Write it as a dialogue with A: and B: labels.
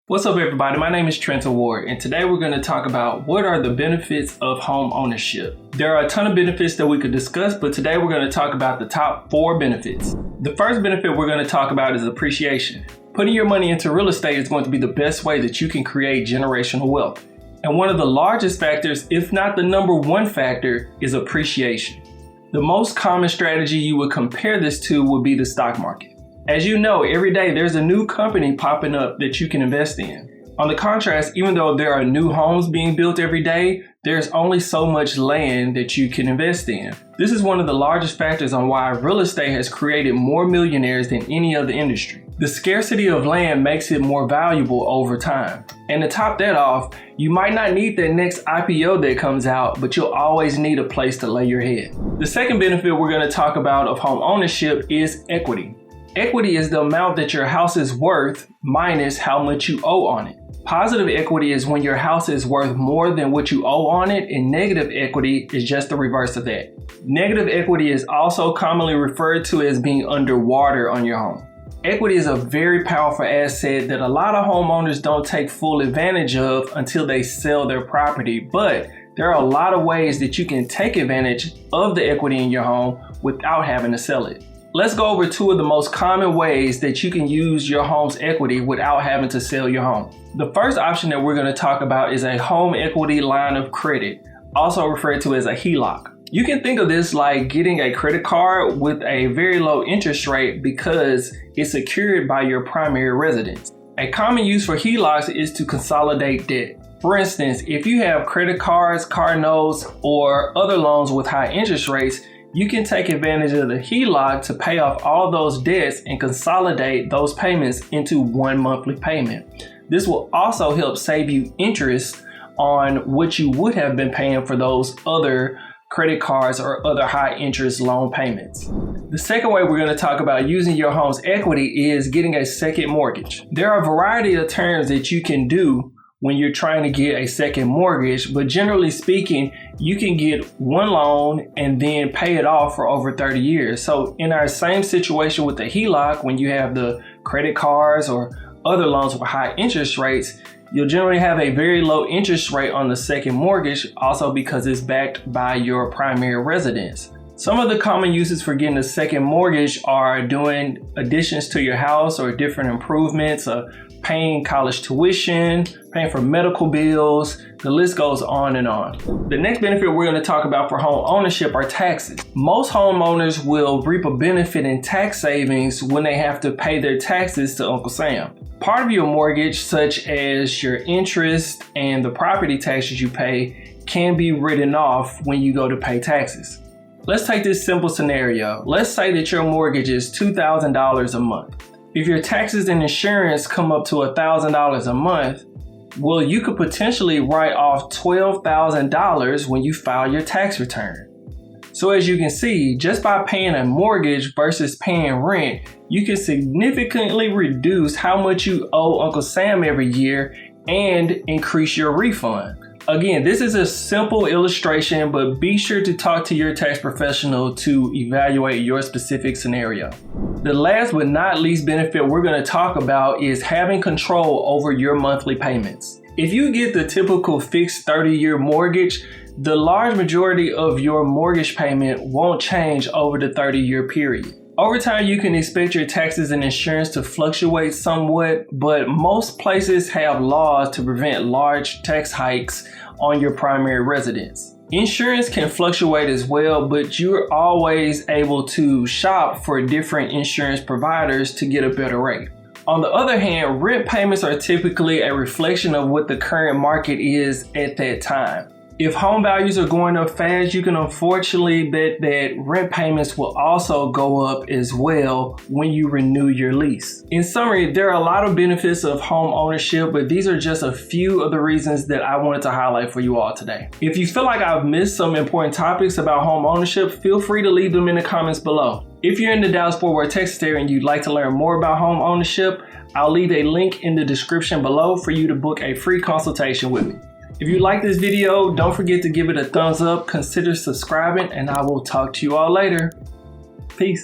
A: What's up, everybody? My name is Trenten Ward, and today we're going to talk about what are the benefits of home ownership. There are a ton of benefits that we could discuss, but today we're going to talk about the top 4 benefits. The first benefit we're going to talk about is appreciation. Putting your money into real estate is going to be the best way that you can create generational wealth. And one of the largest factors, if not the number one factor, is appreciation. The most common strategy you would compare this to would be the stock market. As you know, every day there's a new company popping up that you can invest in. On the contrast, even though there are new homes being built every day, there's only so much land that you can invest in. This is one of the largest factors on why real estate has created more millionaires than any other industry. The scarcity of land makes it more valuable over time. And to top that off, you might not need that next IPO that comes out, but you'll always need a place to lay your head. The second benefit we're going to talk about of home ownership is equity. Equity is the amount that your house is worth minus how much you owe on it. Positive equity is when your house is worth more than what you owe on it, and negative equity is just the reverse of that. Negative equity is also commonly referred to as being underwater on your home. Equity is a very powerful asset that a lot of homeowners don't take full advantage of until they sell their property, but there are a lot of ways that you can take advantage of the equity in your home without having to sell it. Let's go over 2 of the most common ways that you can use your home's equity without having to sell your home. The first option that we're going to talk about is a home equity line of credit, also referred to as a HELOC. You can think of this like getting a credit card with a very low interest rate because it's secured by your primary residence. A common use for HELOCs is to consolidate debt. For instance, if you have credit cards, car notes, or other loans with high interest rates, you can take advantage of the HELOC to pay off all those debts and consolidate those payments into one monthly payment. This will also help save you interest on what you would have been paying for those other credit cards or other high interest loan payments. The second way we're going to talk about using your home's equity is getting a second mortgage. There are a variety of terms that you can do when you're trying to get a second mortgage, but generally speaking, you can get one loan and then pay it off for over 30 years. So in our same situation with the HELOC, when you have the credit cards or other loans with high interest rates, you'll generally have a very low interest rate on the second mortgage, also because it's backed by your primary residence. Some of the common uses for getting a second mortgage are doing additions to your house or different improvements, paying college tuition, paying for medical bills. The list goes on and on. The next benefit we're going to talk about for home ownership are taxes. Most homeowners will reap a benefit in tax savings when they have to pay their taxes to Uncle Sam. Part of your mortgage, such as your interest and the property taxes you pay, can be written off when you go to pay taxes. Let's take this simple scenario. Let's say that your mortgage is $2,000 a month. If your taxes and insurance come up to $1,000 a month, well, you could potentially write off $12,000 when you file your tax return. So as you can see, just by paying a mortgage versus paying rent, you can significantly reduce how much you owe Uncle Sam every year and increase your refund. Again, this is a simple illustration, but be sure to talk to your tax professional to evaluate your specific scenario. The last but not least benefit we're going to talk about is having control over your monthly payments. If you get the typical fixed 30-year mortgage, the large majority of your mortgage payment won't change over the 30-year period. Over time, you can expect your taxes and insurance to fluctuate somewhat, but most places have laws to prevent large tax hikes on your primary residence. Insurance can fluctuate as well, but you're always able to shop for different insurance providers to get a better rate. On the other hand, rent payments are typically a reflection of what the current market is at that time. If home values are going up fast, you can unfortunately bet that rent payments will also go up as well when you renew your lease. In summary, there are a lot of benefits of home ownership, but these are just a few of the reasons that I wanted to highlight for you all today. If you feel like I've missed some important topics about home ownership, feel free to leave them in the comments below. If you're in the Dallas-Fort Worth, Texas area and you'd like to learn more about home ownership, I'll leave a link in the description below for you to book a free consultation with me. If you like this video, don't forget to give it a thumbs up, consider subscribing, and I will talk to you all later. Peace.